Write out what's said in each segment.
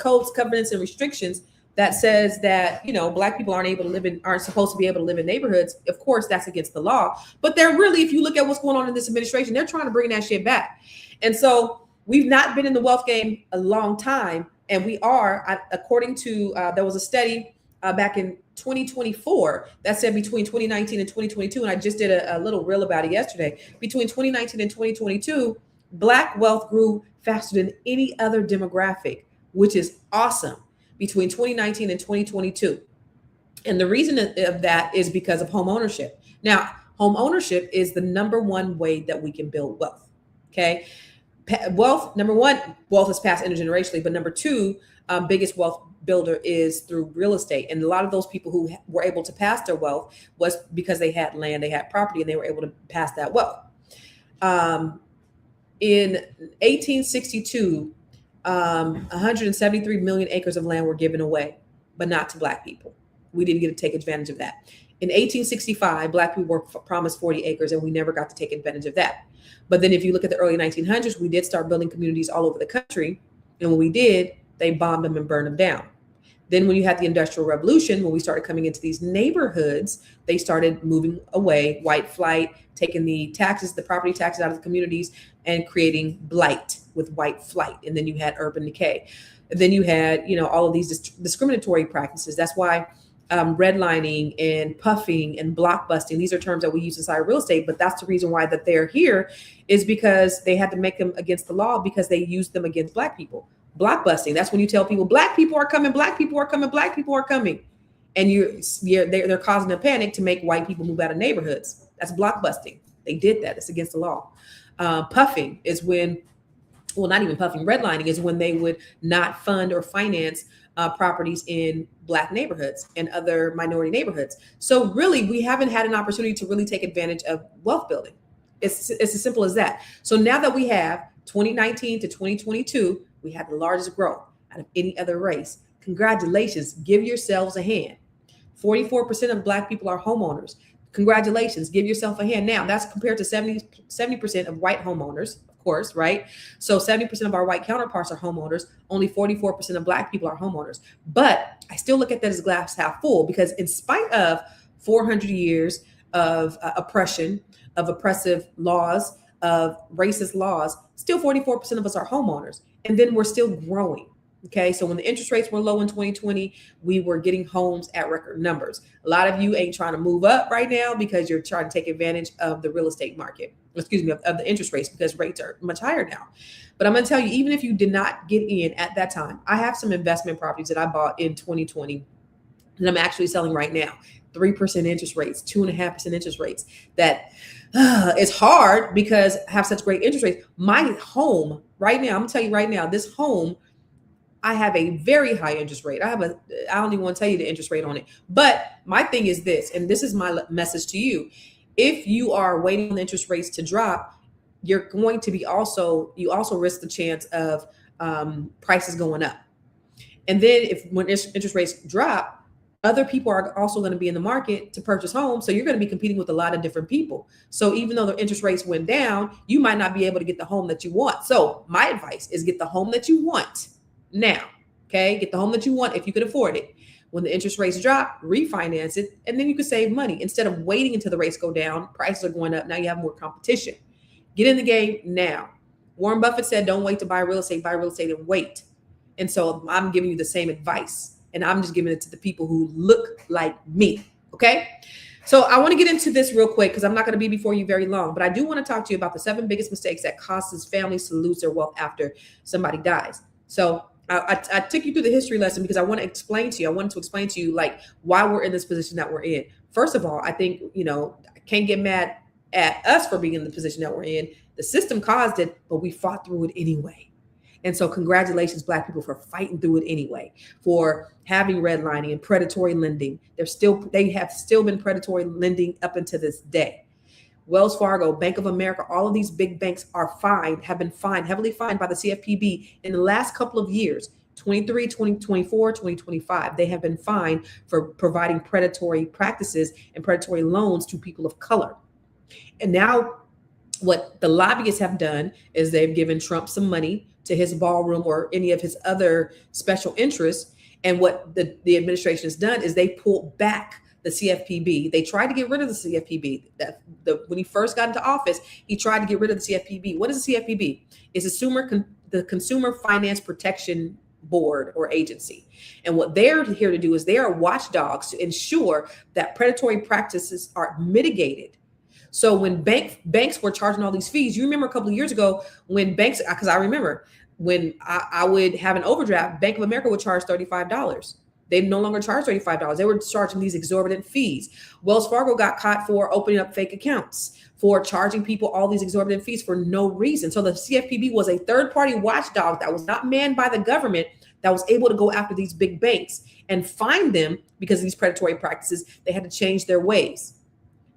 codes, covenants, and restrictions that says that, Black people aren't supposed to be able to live in neighborhoods. Of course, that's against the law. But they're really, if you look at what's going on in this administration, they're trying to bring that shit back. And so we've not been in the wealth game a long time. And we are, according to, there was a study back in 2024 that said between 2019 and 2022, and I just did a little reel about it yesterday, between 2019 and 2022, Black wealth grew faster than any other demographic, which is awesome, between 2019 and 2022. And the reason of that is because of home ownership. Now, home ownership is the number one way that we can build wealth. Okay. Wealth, number one, wealth is passed intergenerationally, but number two, biggest wealth builder is through real estate. And a lot of those people who were able to pass their wealth was because they had land, they had property, and they were able to pass that wealth. In 1862, 173 million acres of land were given away, but not to Black people. We didn't get to take advantage of that. In 1865, Black people were promised 40 acres, and we never got to take advantage of that. But then if you look at the early 1900s, we did start building communities all over the country. And when we did, they bombed them and burned them down. Then when you had the Industrial Revolution, when we started coming into these neighborhoods, they started moving away, white flight, taking the taxes, the property taxes out of the communities and creating blight with white flight. And then you had urban decay. And then you had, all of these discriminatory practices. That's why redlining and puffing and blockbusting, these are terms that we use inside real estate, but that's the reason why that they're here, is because they had to make them against the law because they used them against Black people. Blockbusting, that's when you tell people Black people are coming, Black people are coming, Black people are coming. And they're causing a panic to make white people move out of neighborhoods. That's blockbusting. They did that. It's against the law. Puffing is when, well, not even puffing, redlining is when they would not fund or finance properties in Black neighborhoods and other minority neighborhoods. So really, we haven't had an opportunity to really take advantage of wealth building. It's as simple as that. So now that we have 2019 to 2022, we had the largest growth out of any other race. Congratulations. Give yourselves a hand. 44% of Black people are homeowners. Congratulations. Give yourself a hand. Now, that's compared to 70% of white homeowners, of course, right? So 70% of our white counterparts are homeowners. Only 44% of Black people are homeowners. But I still look at that as glass half full, because in spite of 400 years of oppression, of oppressive laws, of racist laws, still 44% of us are homeowners. And then we're still growing. Okay, so when the interest rates were low in 2020, we were getting homes at record numbers. A lot of you ain't trying to move up right now because you're trying to take advantage of the real estate market, of the interest rates, because rates are much higher now. But I'm going to tell you, even if you did not get in at that time, I have some investment properties that I bought in 2020 that I'm actually selling right now. 3% interest rates, 2.5% interest rates. That it's hard because I have such great interest rates. My home right now, I'm going to tell you right now, this home, I have a very high interest rate. I don't even want to tell you the interest rate on it. But my thing is this, and this is my message to you. If you are waiting on the interest rates to drop, you're going to be you also risk the chance of prices going up. And then when interest rates drop, other people are also going to be in the market to purchase homes. So you're going to be competing with a lot of different people. So even though the interest rates went down, you might not be able to get the home that you want. So my advice is get the home that you want now. Okay. Get the home that you want if you could afford it. When the interest rates drop, refinance it, and then you can save money. Instead of waiting until the rates go down, prices are going up. Now you have more competition. Get in the game now. Warren Buffett said, don't wait to buy real estate and wait. And so I'm giving you the same advice. And I'm just giving it to the people who look like me. Okay. So I want to get into this real quick because I'm not going to be before you very long, but I do want to talk to you about the 7 biggest mistakes that causes families to lose their wealth after somebody dies. So I took you through the history lesson because I wanted to explain to you like why we're in this position that we're in. First of all, I think, I can't get mad at us for being in the position that we're in. The system caused it, but we fought through it anyway. And so congratulations, Black people, for fighting through it anyway, for having redlining and predatory lending. They have still been predatory lending up until this day. Wells Fargo, Bank of America, all of these big banks have been heavily fined by the CFPB in the last couple of years, 23, 2024, 2025. They have been fined for providing predatory practices and predatory loans to people of color. And now what the lobbyists have done is they've given Trump some money to his ballroom or any of his other special interests. And what the administration has done is they pulled back the CFPB. They tried to get rid of the CFPB. When he first got into office, he tried to get rid of the CFPB. What is the CFPB? It's the Consumer Finance Protection Board or agency. And what they're here to do is they are watchdogs to ensure that predatory practices are mitigated. So when banks were charging all these fees, you remember a couple of years ago when banks, because I remember when I would have an overdraft, Bank of America would charge $35. They no longer charge $35. They were charging these exorbitant fees. Wells Fargo got caught for opening up fake accounts, for charging people all these exorbitant fees for no reason. So the CFPB was a third-party watchdog that was not manned by the government, that was able to go after these big banks and find them because of these predatory practices. They had to change their ways.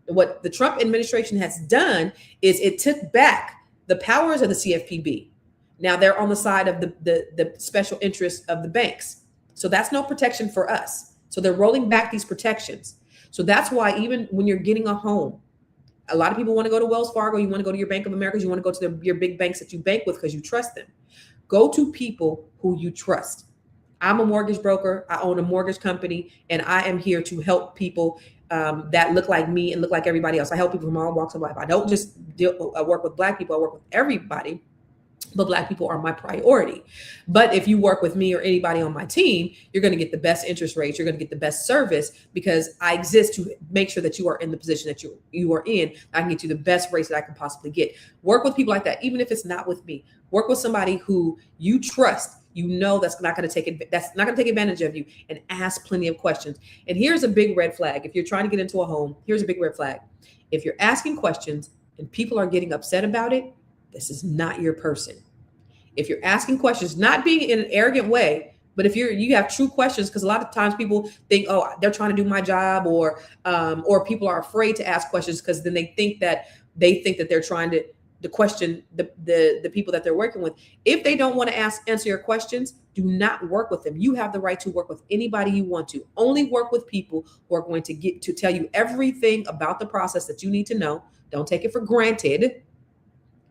What the Trump administration has done is it took back the powers of the CFPB. Now they're on the side of the special interests of the banks. So that's no protection for us. So they're rolling back these protections. So that's why even when you're getting a home, a lot of people want to go to Wells Fargo. You want to go to your Bank of America. You want to go to your big banks that you bank with because you trust them. Go to people who you trust. I'm a mortgage broker. I own a mortgage company, and I am here to help people that look like me and look like everybody else. I help people from all walks of life. I don't just work with Black people. I work with everybody. But Black people are my priority. But if you work with me or anybody on my team, you're going to get the best interest rates. You're going to get the best service because I exist to make sure that you are in the position that you are in. I can get you the best rates that I can possibly get. Work with people like that, even if it's not with me. Work with somebody who you trust. You know that's not going to take advantage of you, and ask plenty of questions. And here's a big red flag. If you're trying to get into a home, here's a big red flag. If you're asking questions and people are getting upset about it, this is not your person. If you're asking questions, not being in an arrogant way, but if you have true questions, because a lot of times people think, oh, they're trying to do my job, or people are afraid to ask questions because then they think that they're trying to question the people that they're working with. If they don't want to answer your questions, do not work with them. You have the right to work with anybody you want to. Only work with people who are going to get to tell you everything about the process that you need to know. Don't take it for granted,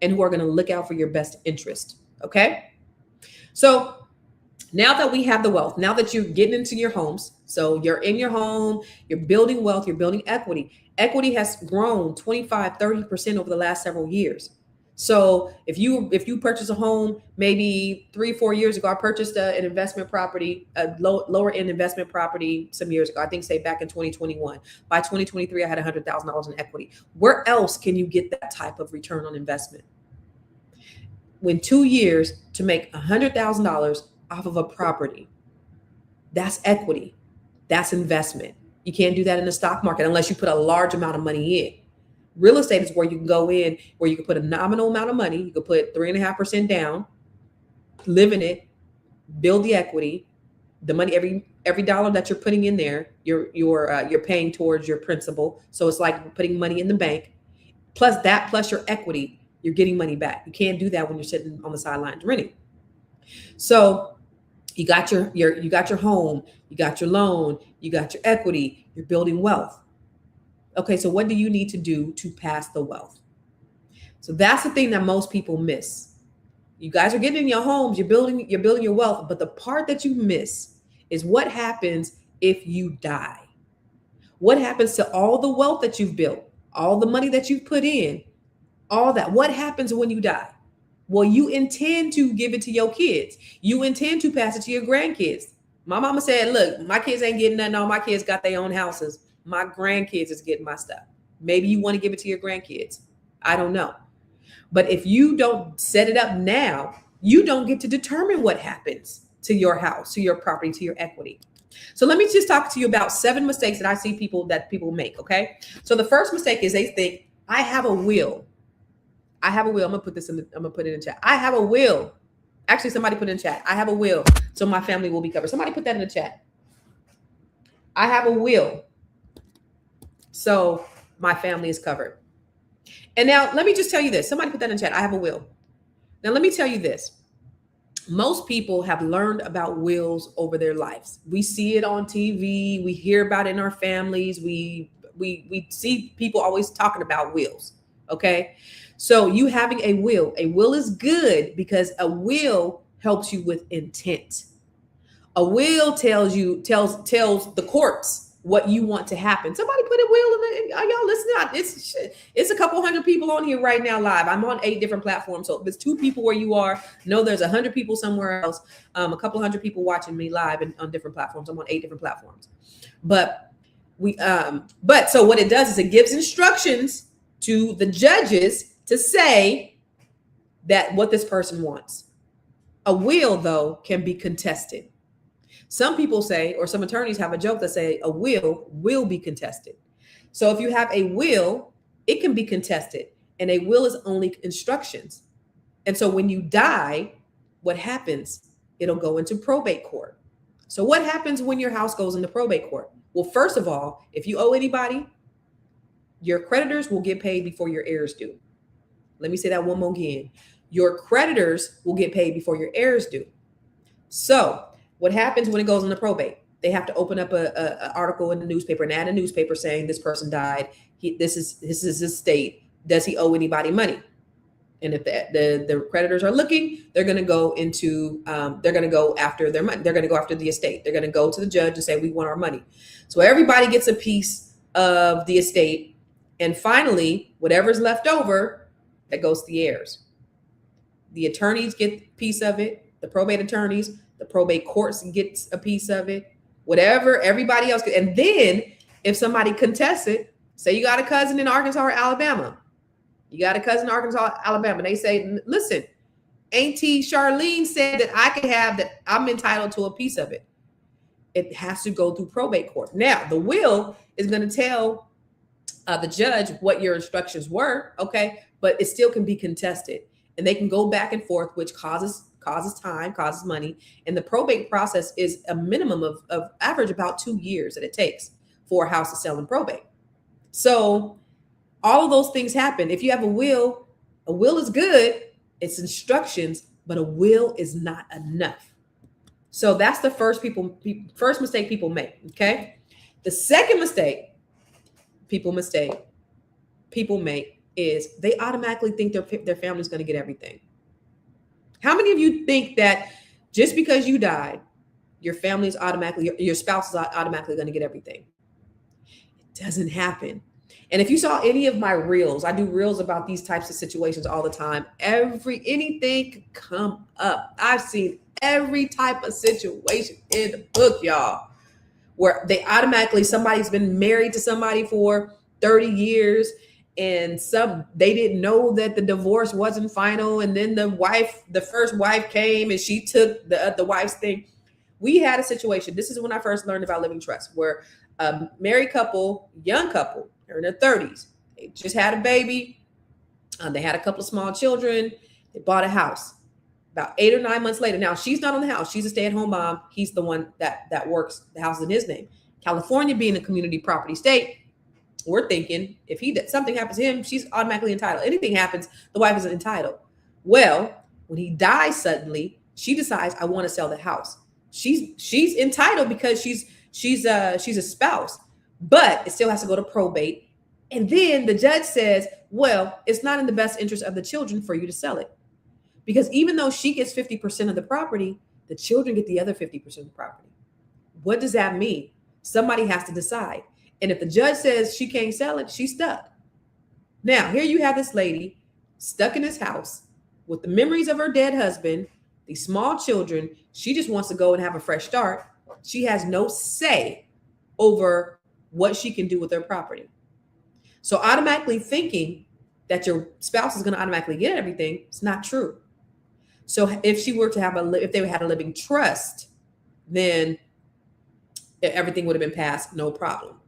and who are going to look out for your best interest. Okay. So now that we have the wealth, now that you're getting into your homes, so you're in your home, you're building wealth, you're building equity. Equity has grown 25-30% over the last several years. So if you purchase a home, maybe 3-4 years ago, I purchased an investment property, a lower end investment property some years ago, I think say back in 2021. By 2023, I had $100,000 in equity. Where else can you get that type of return on investment? When 2 years to make $100,000 off of a property, that's equity. That's investment. You can't do that in the stock market unless you put a large amount of money in. Real estate is where you can go in, where you can put a nominal amount of money. You can put 3.5% down, live in it, build the equity. The money, every dollar that you're putting in there, you're paying towards your principal. So it's like putting money in the bank. Plus your equity, you're getting money back. You can't do that when you're sitting on the sidelines renting. So you got your home, you got your loan, you got your equity, you're building wealth. Okay, so what do you need to do to pass the wealth? So that's the thing that most people miss. You guys are getting in your homes, you're building your wealth, but the part that you miss is what happens if you die. What happens to all the wealth that you've built, all the money that you've put in, all that? What happens when you die? Well, you intend to give it to your kids. You intend to pass it to your grandkids. My mama said, look, my kids ain't getting nothing. All my kids got their own houses. My grandkids is getting my stuff. Maybe you want to give it to your grandkids. I don't know. But if you don't set it up now, you don't get to determine what happens to your house, to your property, to your equity. So let me just talk to you about 7 mistakes that I see people make. Okay. So the first mistake is they think, I have a will. I have a will. I'm gonna put it in chat. I have a will. Actually, somebody put it in chat. I have a will, so my family will be covered. Somebody put that in the chat. I have a will, so my family is covered. And now let me just tell you this. Somebody put that in chat. I have a will. Now let me tell you this. Most people have learned about wills over their lives. We see it on TV. We hear about it in our families. We see people always talking about wills. Okay. So you having a will is good because a will helps you with intent. A will tells the courts what you want to happen. Somebody put a will in the. Are y'all listening? It's a couple hundred people on here right now live. I'm on 8 different platforms. So if it's 2 people where you are, no, there's 100 people somewhere else. A couple hundred people watching me live on different platforms. I'm on 8 different platforms. But so what it does is it gives instructions to the judges to say that what this person wants. A will, though, can be contested. Some people say, or some attorneys have a joke that say a will be contested. So if you have a will, it can be contested, and a will is only instructions. And so when you die, what happens? It'll go into probate court. So what happens when your house goes into probate court? Well, first of all, if you owe anybody, your creditors will get paid before your heirs do. Let me say that one more again. Your creditors will get paid before your heirs do. So what happens when it goes into probate? They have to open up a article in the newspaper and add a newspaper saying this person died. This is his estate. Does he owe anybody money? And if the creditors are looking, they're going to go after their money. They're going to go after the estate. They're going to go to the judge and say, we want our money. So everybody gets a piece of the estate. And finally, whatever's left over, that goes to the heirs. The attorneys get a piece of it. The probate attorneys, the probate courts gets a piece of it. Whatever, everybody else. And then if somebody contests it, say you got a cousin in Arkansas or Alabama. You got a cousin in Arkansas, Alabama. They say, listen, Auntie Charlene said that I could have that. I'm entitled to a piece of it. It has to go through probate court. Now, the will is going to tell the judge what your instructions were, okay? But it still can be contested. And they can go back and forth, which causes time, causes money. And the probate process is a minimum of average about 2 years that it takes for a house to sell in probate. So all of those things happen. If you have a will is good. It's instructions, but a will is not enough. So that's the first mistake people make, okay? The second mistake people make is they automatically think their family's going to get everything. How many of you think that just because you died, your spouse is automatically going to get everything? It doesn't happen. And if you saw any of my reels, I do reels about these types of situations all the time. Anything could come up. I've seen every type of situation in the book, y'all, where somebody's been married to somebody for 30 years and they didn't know that the divorce wasn't final. And then the first wife came and she took the wife's thing. We had a situation. This is when I first learned about living trust, where a married couple, young couple, they're in their 30s. They just had a baby. They had a couple of small children. They bought a house. About 8 or 9 months later. Now, she's not on the house. She's a stay-at-home mom. He's the one that works. The house is in his name. California being a community property state, we're thinking if something happens to him, she's automatically entitled. Anything happens, the wife isn't entitled. Well, when he dies suddenly, she decides, I want to sell the house. She's entitled because she's a spouse, but it still has to go to probate. And then the judge says, well, it's not in the best interest of the children for you to sell it. Because even though she gets 50% of the property, the children get the other 50% of the property. What does that mean? Somebody has to decide. And if the judge says she can't sell it, she's stuck. Now, here you have this lady stuck in this house with the memories of her dead husband, these small children. She just wants to go and have a fresh start. She has no say over what she can do with her property. So automatically thinking that your spouse is going to automatically get everything, it's not true. So if they had a living trust, then everything would have been passed, no problem.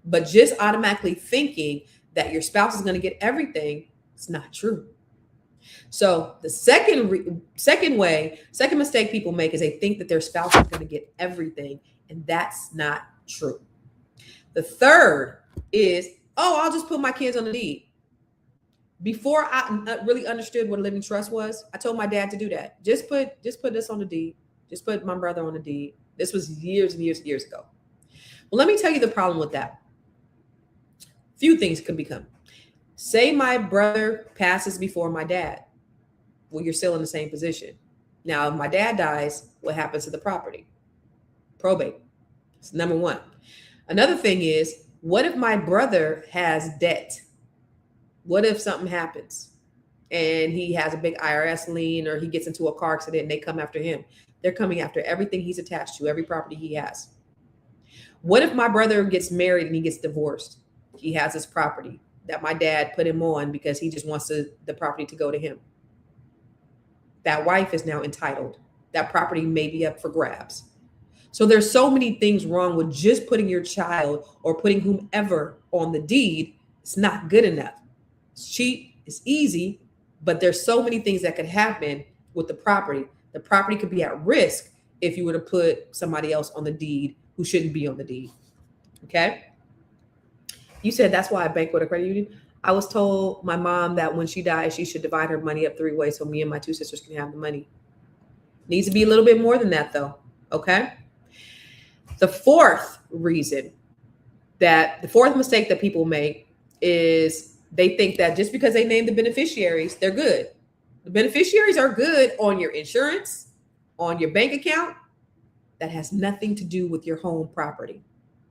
But just automatically thinking that your spouse is going to get everything, it's not true. So the second mistake people make is they think that their spouse is going to get everything, and that's not true. The third is, I'll just put my kids on the deed. Before I really understood what a living trust was, I told my dad to do that. Just put this on the deed. Just put my brother on the deed. This was years and years and years ago. Well, let me tell you the problem with that. Few things could become. Say my brother passes before my dad. Well, you're still in the same position. Now, if my dad dies, what happens to the property? Probate. It's number one. Another thing is, what if my brother has debt? What if something happens and he has a big IRS lien, or he gets into a car accident and they come after him? They're coming after everything he's attached to, every property he has. What if my brother gets married and he gets divorced? He has his property that my dad put him on because he just wants the property to go to him. That wife is now entitled. That property may be up for grabs. So there's so many things wrong with just putting your child or putting whomever on the deed. It's not good enough. It's cheap, it's easy, but there's so many things that could happen with the property. The property could be at risk if you were to put somebody else on the deed who shouldn't be on the deed. Okay? You said that's why I bank with a credit union. I was told my mom that when she dies, she should divide her money up 3 ways so me and my 2 sisters can have the money. Needs to be a little bit more than that, though. Okay? The fourth mistake that people make is they think that just because they name the beneficiaries, they're good. The beneficiaries are good on your insurance, on your bank account. That has nothing to do with your home property.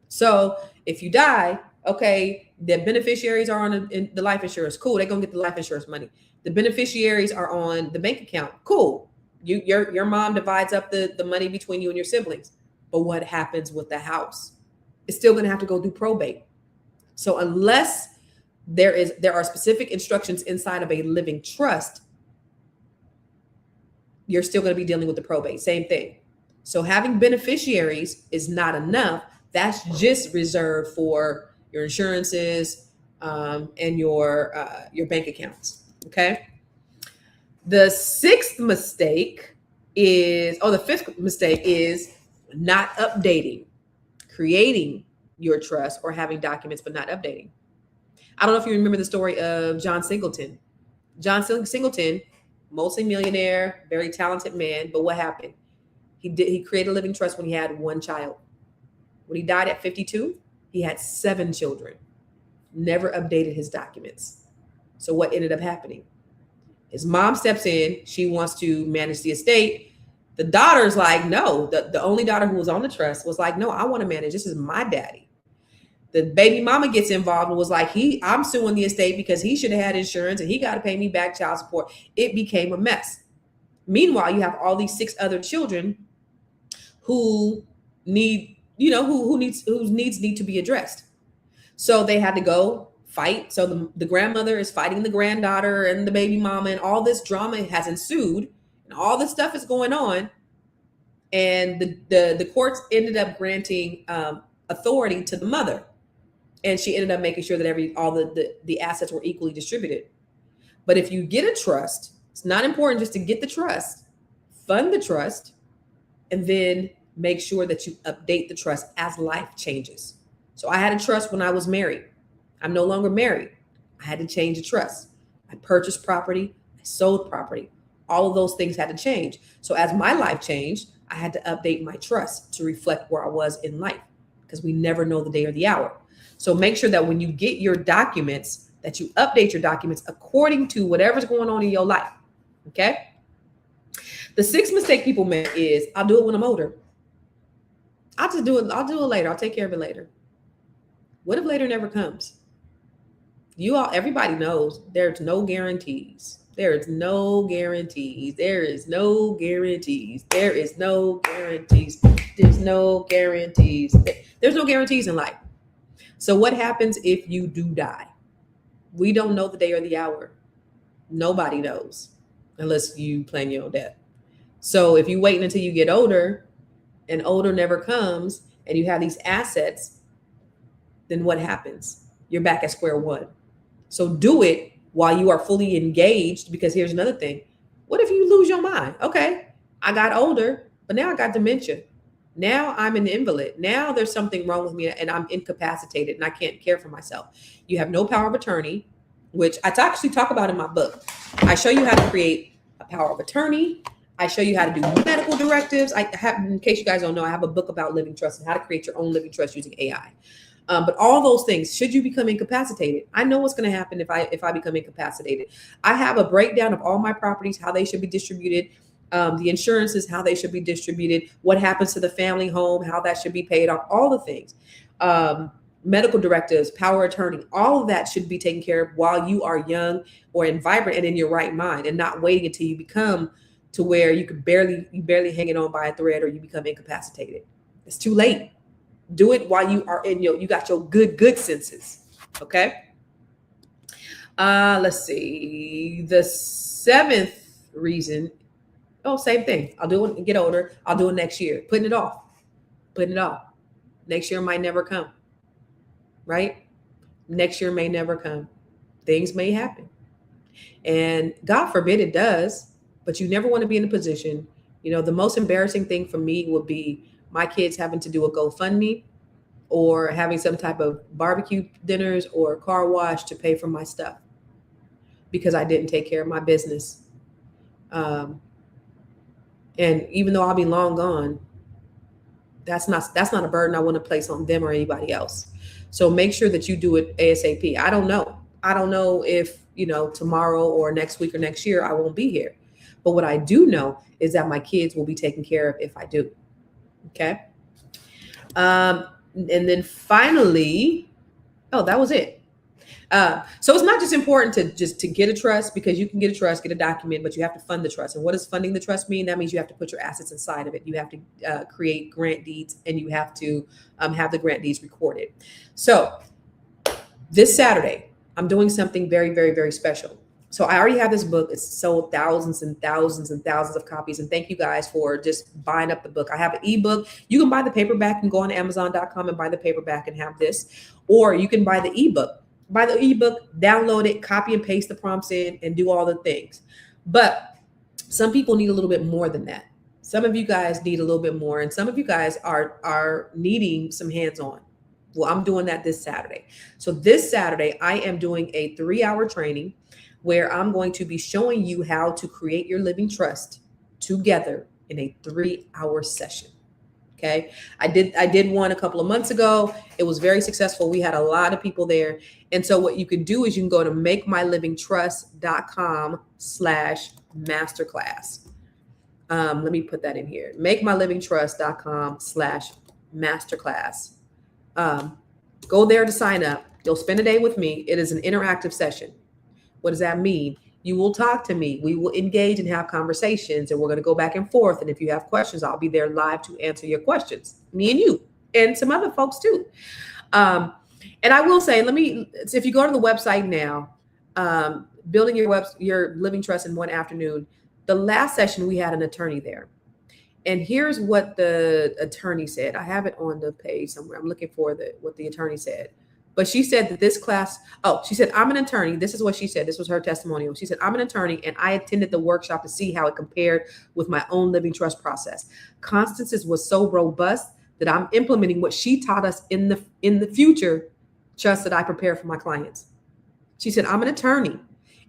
So if you die, okay, the beneficiaries are on the life insurance. Cool. They're going to get the life insurance money. The beneficiaries are on the bank account. Cool. Your mom divides up the money between you and your siblings. But what happens with the house? It's still going to have to go through probate. So unless there are specific instructions inside of a living trust, you're still going to be dealing with the probate. Same thing. So having beneficiaries is not enough. That's just reserved for your insurances and your bank accounts. Okay. The fifth mistake is not updating, creating your trust or having documents, but not updating. I don't know if you remember the story of John Singleton. John Singleton, multi-millionaire, very talented man. But what happened? He created a living trust when he had 1 child. When he died at 52, he had 7 children. Never updated his documents. So what ended up happening? His mom steps in. She wants to manage the estate. The daughter's like, no. The only daughter who was on the trust was like, no, I want to manage. This is my daddy. The baby mama gets involved and was like, I'm suing the estate because he should have had insurance and he got to pay me back child support. It became a mess. Meanwhile, you have all these 6 other children who need, whose needs need to be addressed. So they had to go fight. So the grandmother is fighting the granddaughter and the baby mama, and all this drama has ensued, and all this stuff is going on. And the courts ended up granting authority to the mother, and she ended up making sure that all the assets were equally distributed. But if you get a trust, it's not important just to get the trust, fund the trust, and then make sure that you update the trust as life changes. So I had a trust when I was married. I'm no longer married. I had to change the trust. I purchased property. I sold property. All of those things had to change. So as my life changed, I had to update my trust to reflect where I was in life, because we never know the day or the hour. So make sure that when you get your documents, that you update your documents according to whatever's going on in your life. Okay? The 6th mistake people make is, I'll do it when I'm older. I'll do it later. I'll take care of it later. What if later never comes? Everybody knows there's no guarantees. There is no guarantees. There is no guarantees. There is no guarantees. There's no guarantees. There's no guarantees in life. So what happens if you do die? We don't know the day or the hour. Nobody knows unless you plan your own death. So if you wait until you get older and older never comes and you have these assets, then what happens? You're back at square one. So do it while you are fully engaged, because here's another thing. What if you lose your mind? Okay, I got older, but now I got dementia. Now I'm an invalid. Now there's something wrong with me and I'm incapacitated and I can't care for myself. You have no power of attorney, which I actually talk about in my book. I show you how to create a power of attorney. I show you how to do medical directives. In case you guys don't know, I have a book about living trust and how to create your own living trust using AI. But all those things, should you become incapacitated, I know what's going to happen if I become incapacitated. I have a breakdown of all my properties, how they should be distributed, the insurances, how they should be distributed, what happens to the family home, how that should be paid off, all the things. Medical directives, power of attorney, all of that should be taken care of while you are young or in vibrant and in your right mind, and not waiting until you become to where you barely hanging on by a thread, or you become incapacitated. It's too late. Do it while you are you got your good senses. Okay. Let's see. The seventh reason. Oh, same thing. I'll do it, get older. I'll do it next year. Putting it off. Next year might never come. Right? Next year may never come. Things may happen. And God forbid it does, but you never want to be in a position. The most embarrassing thing for me would be my kids having to do a GoFundMe or having some type of barbecue dinners or car wash to pay for my stuff because I didn't take care of my business. And even though I'll be long gone, that's not a burden I want to place on them or anybody else. So make sure that you do it ASAP. I don't know if, tomorrow or next week or next year, I won't be here. But what I do know is that my kids will be taken care of if I do. Okay. And then finally, that was it. So it's not just important to get a trust, because you can get a trust, get a document, but you have to fund the trust. And what does funding the trust mean? That means you have to put your assets inside of it. You have to create grant deeds, and you have to have the grant deeds recorded. So this Saturday, I'm doing something very, very, very special. So I already have this book. It's sold thousands and thousands and thousands of copies. And thank you guys for just buying up the book. I have an ebook. You can buy the paperback and go on Amazon.com and buy the paperback and have this. Or you can buy the ebook. Buy the ebook, download it, copy and paste the prompts in, and do all the things. But some people need a little bit more than that. Some of you guys need a little bit more. And some of you guys are needing some hands-on. Well, I'm doing that this Saturday. So this Saturday, I am doing a 3-hour training where I'm going to be showing you how to create your living trust together in a 3-hour session. Okay. I did one a couple of months ago. It was very successful. We had a lot of people there. And so what you can do is you can go to makemylivingtrust.com/masterclass. Let me put that in here. makemylivingtrust.com/masterclass. Go there to sign up. You'll spend a day with me. It is an interactive session. What does that mean? You will talk to me. We will engage and have conversations, and we're going to go back and forth. And if you have questions, I'll be there live to answer your questions. Me and you, and some other folks too. And I will say, if you go to the website now, building your living trust in one afternoon. The last session we had an attorney there, and here's what the attorney said. I have it on the page somewhere. I'm looking for what the attorney said. But she said that this class, she said, I'm an attorney. This is what she said. This was her testimonial. She said, I'm an attorney, and I attended the workshop to see how it compared with my own living trust process. Constance's was so robust that I'm implementing what she taught us in the future trust that I prepare for my clients. She said, I'm an attorney,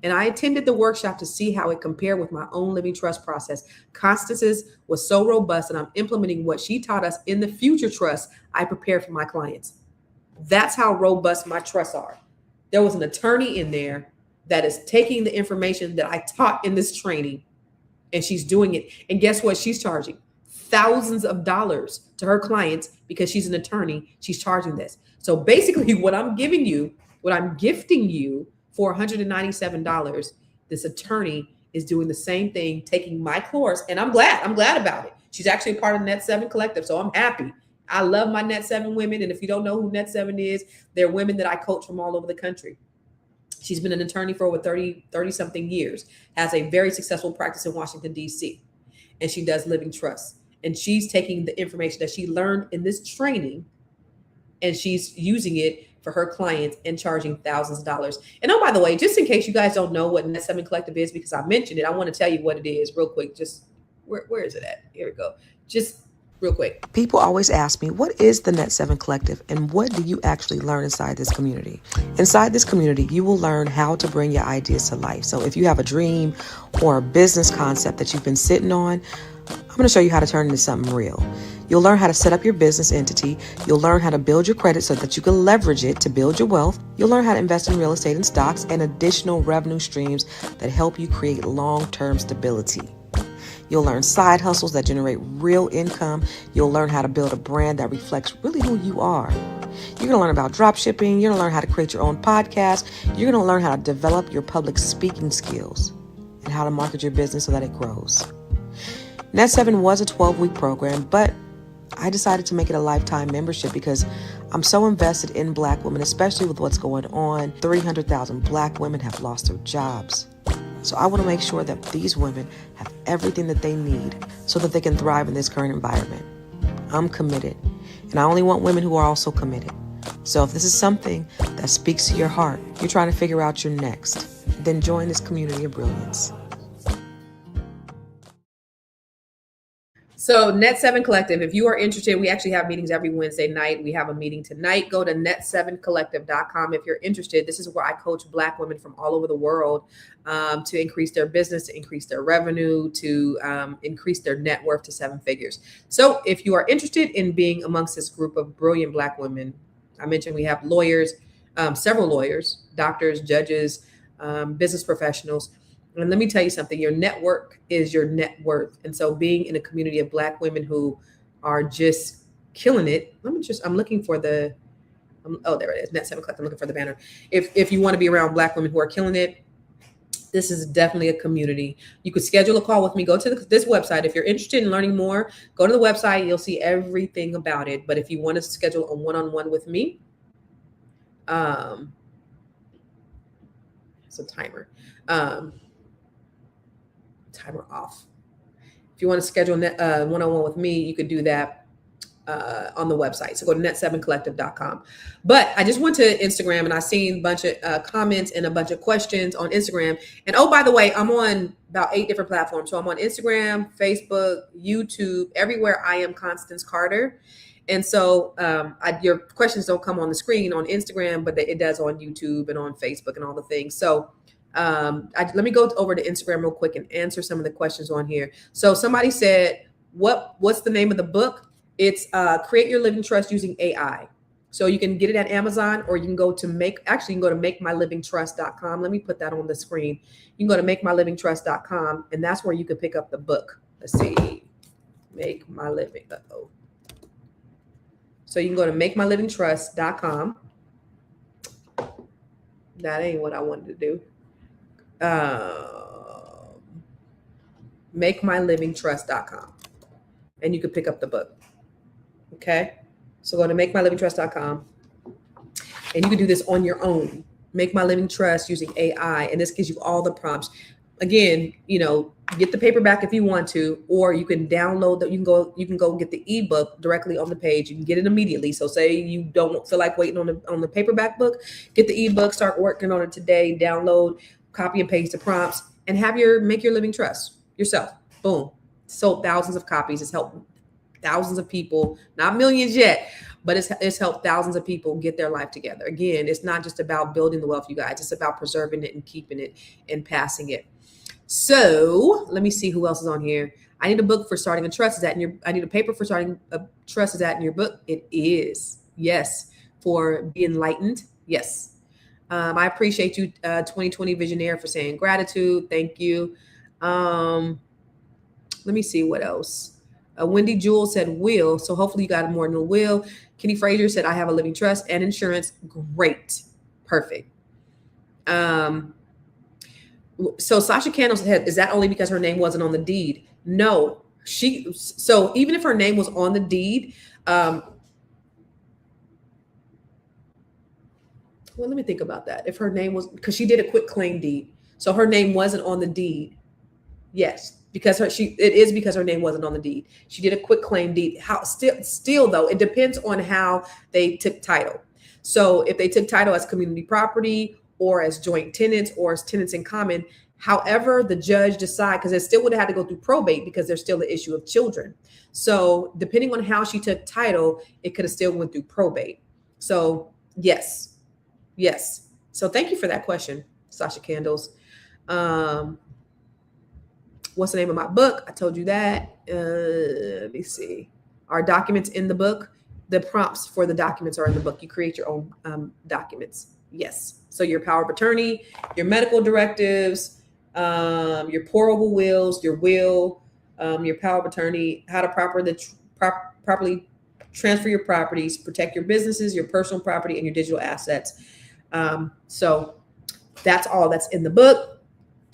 and I attended the workshop to see how it compared with my own living trust process. Constance's was so robust, and I'm implementing what she taught us in the future trust I prepare for my clients. That's how robust my trusts are. There was an attorney in there that is taking the information that I taught in this training, and she's doing it. And guess what? She's charging thousands of dollars to her clients because she's an attorney. She's charging this. So basically what I'm gifting you for $197, this attorney is doing the same thing, taking my course. And I'm glad about it. She's actually a part of Net 7 Collective. So I'm happy. I love my Net 7 women. And if you don't know who Net 7 is, they're women that I coach from all over the country. She's been an attorney for over 30 something years, has a very successful practice in Washington, D.C. And she does living trusts. And she's taking the information that she learned in this training, and she's using it for her clients and charging thousands of dollars. And oh, by the way, just in case you guys don't know what Net 7 Collective is, because I mentioned it, I want to tell you what it is real quick. Just where is it at? Here we go. Just real quick. People always ask me, what is the Net 7 Collective and what do you actually learn inside this community? Inside this community, you will learn how to bring your ideas to life. So if you have a dream or a business concept that you've been sitting on, I'm going to show you how to turn it into something real. You'll learn how to set up your business entity. You'll learn how to build your credit so that you can leverage it to build your wealth. You'll learn how to invest in real estate and stocks and additional revenue streams that help you create long-term stability. You'll learn side hustles that generate real income. You'll learn how to build a brand that reflects really who you are. You're going to learn about drop shipping. You're going to learn how to create your own podcast. You're going to learn how to develop your public speaking skills and how to market your business so that it grows. Net 7 was a 12-week program, but I decided to make it a lifetime membership because I'm so invested in Black women, especially with what's going on. 300,000 Black women have lost their jobs. So I want to make sure that these women have everything that they need so that they can thrive in this current environment. I'm committed, and I only want women who are also committed. So if this is something that speaks to your heart, you're trying to figure out your next, then join this community of brilliance. So Net 7 Collective, if you are interested, we actually have meetings every Wednesday night. We have a meeting tonight. Go to net7collective.com if you're interested. This is where I coach Black women from all over the world to increase their business, to increase their revenue, to increase their net worth to 7 figures. So if you are interested in being amongst this group of brilliant Black women, I mentioned we have lawyers, several lawyers, doctors, judges, business professionals. And let me tell you something, your network is your net worth. And so being in a community of Black women who are just killing it, I'm looking for there it is, Net 7 Collective, I'm looking for the banner. If you want to be around Black women who are killing it, this is definitely a community. You could schedule a call with me. Go to this website. If you're interested in learning more, go to the website. You'll see everything about it. But if you want to schedule a one-on-one with me, it's a timer. Timer off. If you want to schedule one-on-one with me, you could do that on the website. So go to net7collective.com. But I just went to Instagram and I seen a bunch of comments and a bunch of questions on Instagram. And oh, by the way, I'm on about 8 different platforms. So I'm on Instagram, Facebook, YouTube, everywhere I am Constance Carter. And so your questions don't come on the screen on Instagram, but it does on YouTube and on Facebook and all the things. So let me go over to Instagram real quick and answer some of the questions on here. So somebody said, what's the name of the book? It's Create Your Living Trust Using AI. So you can get it at Amazon, or you can go to makemylivingtrust.com. Let me put that on the screen. You can go to makemylivingtrust.com, and that's where you can pick up the book. Let's see. Make My Living. So you can go to makemylivingtrust.com. That ain't what I wanted to do. Makemylivingtrust.com, and you can pick up the book. Okay, so go to makemylivingtrust.com, and you can do this on your own. Make My Living Trust using AI, and this gives you all the prompts. Again, get the paperback if you want to, or you can download that. You can go get the ebook directly on the page. You can get it immediately. So say you don't feel like waiting on the paperback book, get the ebook, start working on it today, download, copy and paste the prompts, and make your living trust yourself. Boom. Sold thousands of copies. It's helped thousands of people, not millions yet, but it's helped thousands of people get their life together. Again, it's not just about building the wealth, you guys. It's about preserving it and keeping it and passing it. So let me see who else is on here. I need a book for starting a trust. I need a paper for starting a trust. Is that in your book? It is. Yes. For Be Enlightened. Yes. I appreciate you, 2020 Visionaire, for saying gratitude. Thank you. Let me see what else. Wendy Jewell said will. So hopefully you got more than a will. Kenny Frazier said, I have a living trust and insurance. Great. Perfect. So Sasha Candle said, is that only because her name wasn't on the deed? No. So even if her name was on the deed, well, let me think about that. If her name was, because she did a quit claim deed. So her name wasn't on the deed. Yes. Because it is because her name wasn't on the deed. She did a quit claim deed. Still though, it depends on how they took title. So if they took title as community property or as joint tenants or as tenants in common, however the judge decide, because it still would have had to go through probate because there's still the issue of children. So depending on how she took title, it could have still went through probate. So yes. So thank you for that question, Sasha Candles. What's the name of my book? I told you that. Let me see. Our documents in the book. The prompts for the documents are in the book. You create your own documents. Yes. So your power of attorney, your medical directives, your pourable wills, your will, your power of attorney, how to properly transfer your properties, protect your businesses, your personal property, and your digital assets. So that's all that's in the book.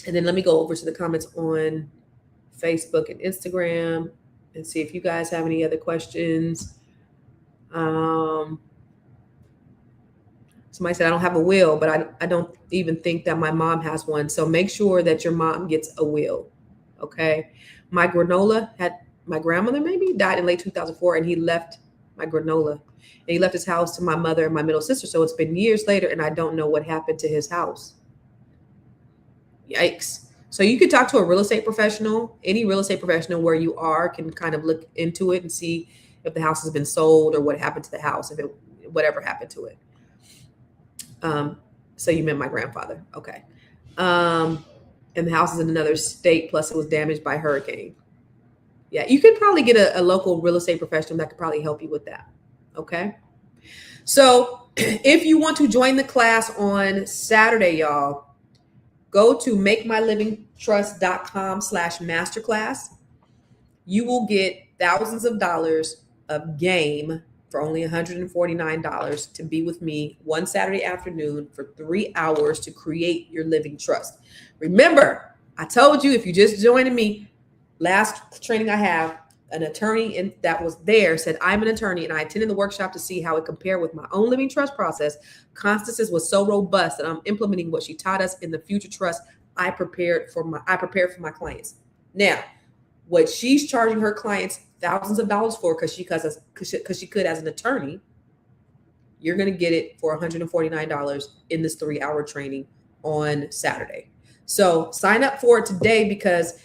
And then let me go over to the comments on Facebook and Instagram and see if you guys have any other questions. Somebody said, I don't have a will, but I don't even think that my mom has one. So make sure that your mom gets a will. Okay. My grandmother maybe died in late 2004, and he left my granola. And he left his house to my mother and my middle sister. So it's been years later, and I don't know what happened to his house. Yikes. So you could talk to a real estate professional. Any real estate professional where you are can kind of look into it and see if the house has been sold or what happened to the house, whatever happened to it. So you meant my grandfather. Okay. And the house is in another state, plus it was damaged by hurricane. Yeah, you could probably get a local real estate professional that could probably help you with that. Okay. So if you want to join the class on Saturday, y'all, go to makemylivingtrust.com/masterclass. You will get thousands of dollars of game for only $149 to be with me one Saturday afternoon for 3 hours to create your living trust. Remember, I told you, if you just joined me, last training I have, an attorney that was there said, I'm an attorney, and I attended the workshop to see how it compared with my own living trust process. Constance's was so robust that I'm implementing what she taught us in the future trust I prepared for my clients. Now, what she's charging her clients thousands of dollars for because she could as an attorney, you're going to get it for $149 in this 3-hour training on Saturday. So sign up for it today because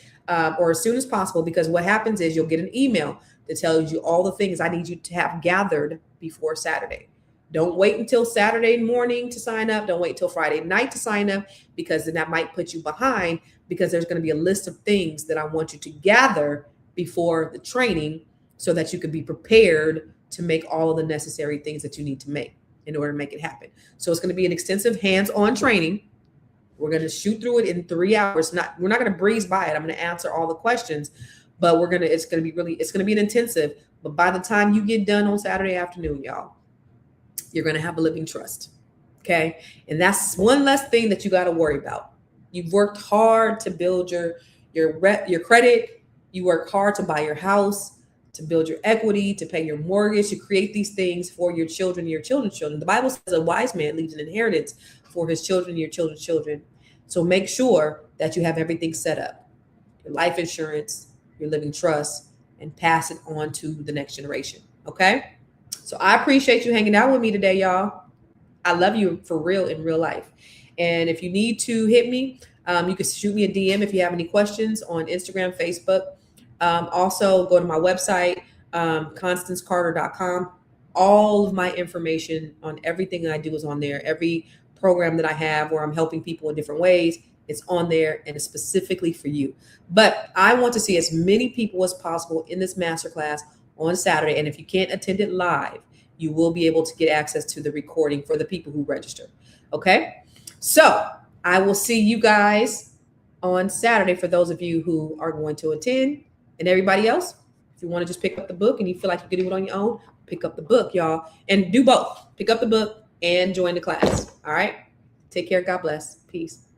or as soon as possible, because what happens is you'll get an email that tells you all the things I need you to have gathered before Saturday. Don't wait until Saturday morning to sign up. Don't wait until Friday night to sign up, because then that might put you behind, because there's going to be a list of things that I want you to gather before the training so that you can be prepared to make all of the necessary things that you need to make in order to make it happen. So it's going to be an extensive hands-on training. We're going to shoot through it in 3 hours. We're not going to breeze by it. I'm going to answer all the questions, but it's going to be an intensive. But by the time you get done on Saturday afternoon, y'all, you're going to have a living trust. Okay. And that's one less thing that you got to worry about. You've worked hard to build your credit. You work hard to buy your house, to build your equity, to pay your mortgage, to create these things for your children and your children's children. The Bible says a wise man leaves an inheritance for his children and your children's children. So make sure that you have everything set up, your life insurance, your living trust, and pass it on to the next generation. Okay. So I appreciate you hanging out with me today, y'all. I love you for real in real life. And if you need to hit me, you can shoot me a DM if you have any questions on Instagram, Facebook. Also go to my website, constancecarter.com. All of my information on everything I do is on there. Every program that I have where I'm helping people in different ways, it's on there, and it's specifically for you. But I want to see as many people as possible in this masterclass on Saturday. And if you can't attend it live, you will be able to get access to the recording for the people who register. Okay. So I will see you guys on Saturday for those of you who are going to attend, and everybody else, if you want to just pick up the book and you feel like you can do it on your own, pick up the book, y'all, and do both. Pick up the book and join the class. All right. Take care. God bless. Peace.